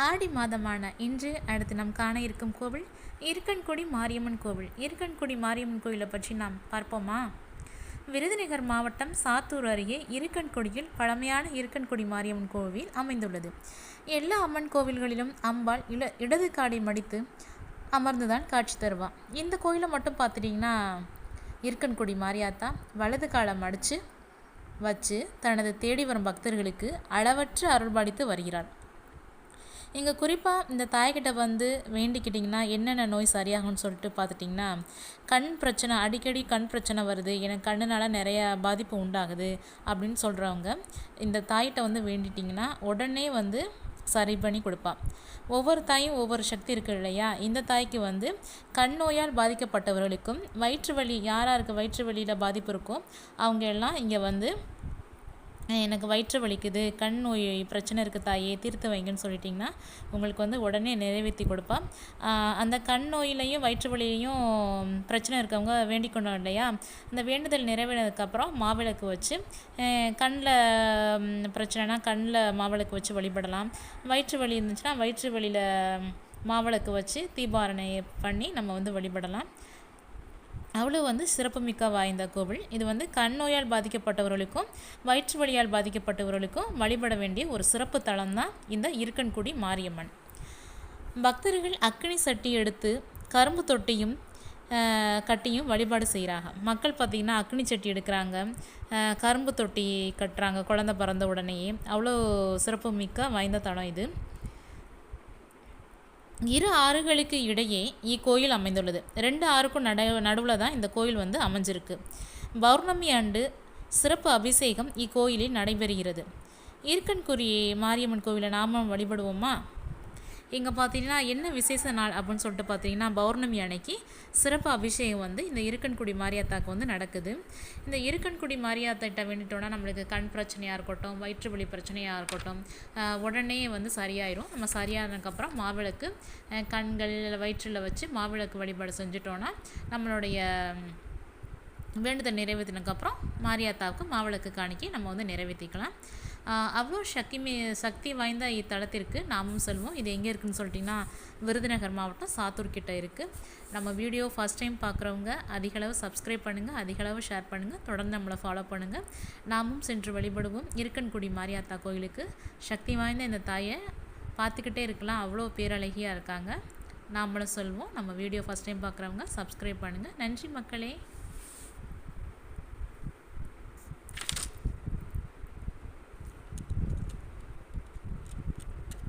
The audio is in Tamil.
ஆடி மாதமான இன்று அடுத்து நாம் காண இருக்கும் கோவில் இருக்கன்குடி மாரியம்மன் கோவில். இருக்கன்குடி மாரியம்மன் கோவிலை பற்றி நாம் பார்ப்போமா? விருதுநகர் மாவட்டம் சாத்தூர் அருகே இருக்கன்குடியில் பழமையான இருக்கன்குடி மாரியம்மன் கோவில் அமைந்துள்ளது. எல்லா அம்மன் கோவில்களிலும் அம்பாள் இடது காடை மடித்து அமர்ந்துதான் காட்சி தருவான். இந்த கோயிலை மட்டும் பார்த்துட்டிங்கன்னா இருக்கன்குடி மாரியாத்தா வலது காலை மடித்து வச்சு தனது தேடி வரும் பக்தர்களுக்கு அளவற்ற அருள்பாலித்து வருகிறாள். இங்கே குறிப்பாக இந்த தாய்கிட்ட வந்து வேண்டிக்கிட்டிங்கன்னா என்னென்ன நோய் சரியாகும்னு சொல்லிட்டு பார்த்துட்டிங்கன்னா, கண் பிரச்சனை, அடிக்கடி கண் பிரச்சனை வருது, எனக்கு கண்ணுனால நிறையா பாதிப்பு உண்டாகுது அப்படின்னு சொல்கிறவங்க இந்த தாய்கிட்ட வந்து வேண்டிட்டிங்கன்னா உடனே வந்து சரி பண்ணி கொடுப்பாள். ஒவ்வொரு தாயும் ஒவ்வொரு சக்தி இருக்குது இல்லையா? இந்த தாய்க்கு வந்து கண் நோயால் பாதிக்கப்பட்டவர்களுக்கும் வயிற்று வலி, யாராருக்கு வயிற்று வலியில் பாதிப்பு இருக்கோ அவங்க எல்லாம் இங்கே வந்து எனக்கு வயிற்று வலிக்குது, கண் நோய் பிரச்சனை இருக்குது தாயே, தீர்த்து வைங்கன்னு சொல்லிட்டிங்கன்னா உங்களுக்கு வந்து உடனே நிறைவேற்றி கொடுப்பான். அந்த கண் நோயிலையும் வயிற்று வலியிலையும் பிரச்சனை இருக்கவங்க வேண்டிக்கொண்டோம் இல்லையா? அந்த வேண்டுதல் நிறைவேறதுக்கப்புறம் மாவிளக்கு வச்சு, கண்ணில் பிரச்சனைனா கண்ணில் மாவிளக்கு வச்சு வழிபடலாம். வயிற்று வலி இருந்துச்சுன்னா வயிற்று வலியில் மாவிளக்கு வச்சு தீபாரணை பண்ணி நம்ம வந்து வழிபடலாம். அவ்வளோ வந்து சிறப்புமிக்க வாய்ந்த கோவில். இது வந்து கண் நோயால் பாதிக்கப்பட்டவர்களுக்கும் வயிற்று வலியால் பாதிக்கப்பட்டவர்களுக்கும் வழிபட வேண்டிய ஒரு சிறப்பு தலம் தான் இந்த இருக்கன்குடி மாரியம்மன். பக்தர்கள் அக்கினி சட்டி எடுத்து கரும்பு தொட்டியும் கட்டியும் வழிபாடு செய்கிறாங்க. மக்கள் பார்த்திங்கன்னா அக்னி சட்டி எடுக்கிறாங்க, கரும்பு தொட்டி கட்டுறாங்க குழந்தை பிறந்த உடனேயே. அவ்வளோ சிறப்புமிக்க வாய்ந்த தலம் இது. இரு ஆறுகளுக்கு இடையே இக்கோயில் அமைந்துள்ளது. 2 ஆறுக்கும் நடுவில் தான் இந்த கோயில் வந்து அமைஞ்சிருக்கு. பௌர்ணமி ஆண்டு சிறப்பு அபிஷேகம் இக்கோயிலில் நடைபெறுகிறது. இருக்கன்குடி மாரியம்மன் கோவிலை நாம வழிபடுவோமா? இங்கே பார்த்தீங்கன்னா என்ன விசேஷ நாள் அப்படின்னு சொல்லிட்டு பார்த்தீங்கன்னா, பௌர்ணமி அன்னைக்கு சிறப்பு அபிஷேகம் வந்து இந்த இருக்கன்குடி மாரியாத்தாக்கு வந்து நடக்குது. இந்த இருக்கன்குடி மாரியாத்தாட்ட வேண்டிட்டோன்னா நம்மளுக்கு கண் பிரச்சனையாக இருக்கட்டும், வயிற்று வலி பிரச்சனையாக இருக்கட்டும் உடனே வந்து சரியாயிரும். நம்ம சரியானதுக்கப்புறம் மாவிளக்கு கண்கள் வயிற்றில் வச்சு மாவிளக்கு வழிபாடு செஞ்சிட்டோன்னா நம்மளுடைய வேண்டுதல் நிறைவேற்றினதுக்கப்புறம் மாரியாத்தாவுக்கு மாவிளக்கு காணிக்கை நம்ம வந்து நிறைவேற்றிக்கலாம். அவ்வளோ சக்தி வாய்ந்த இத்தலத்திற்கு நாமும் செல்வோம். இது எங்கே இருக்குதுன்னு சொல்லிட்டிங்கன்னா விருதுநகர் மாவட்டம் சாத்தூர் கிட்ட இருக்குது. நம்ம வீடியோ ஃபஸ்ட் டைம் பார்க்குறவங்க அதிகளவு சப்ஸ்கிரைப் பண்ணுங்கள், அதிகளவு ஷேர் பண்ணுங்கள், தொடர்ந்து நம்மளை ஃபாலோ பண்ணுங்கள். நாமும் சென்று வழிபடுவோம். இருக்கன்குடி மாரியாத்தா கோயிலுக்கு சக்தி வாய்ந்த இந்த தாயை பார்த்துக்கிட்டே இருக்கலாம். அவ்வளோ பேரழகியாக இருக்காங்க. நாமளும் சொல்வோம். நம்ம வீடியோ ஃபஸ்ட் டைம் பார்க்குறவங்க சப்ஸ்கிரைப் பண்ணுங்கள். நன்றி மக்களே.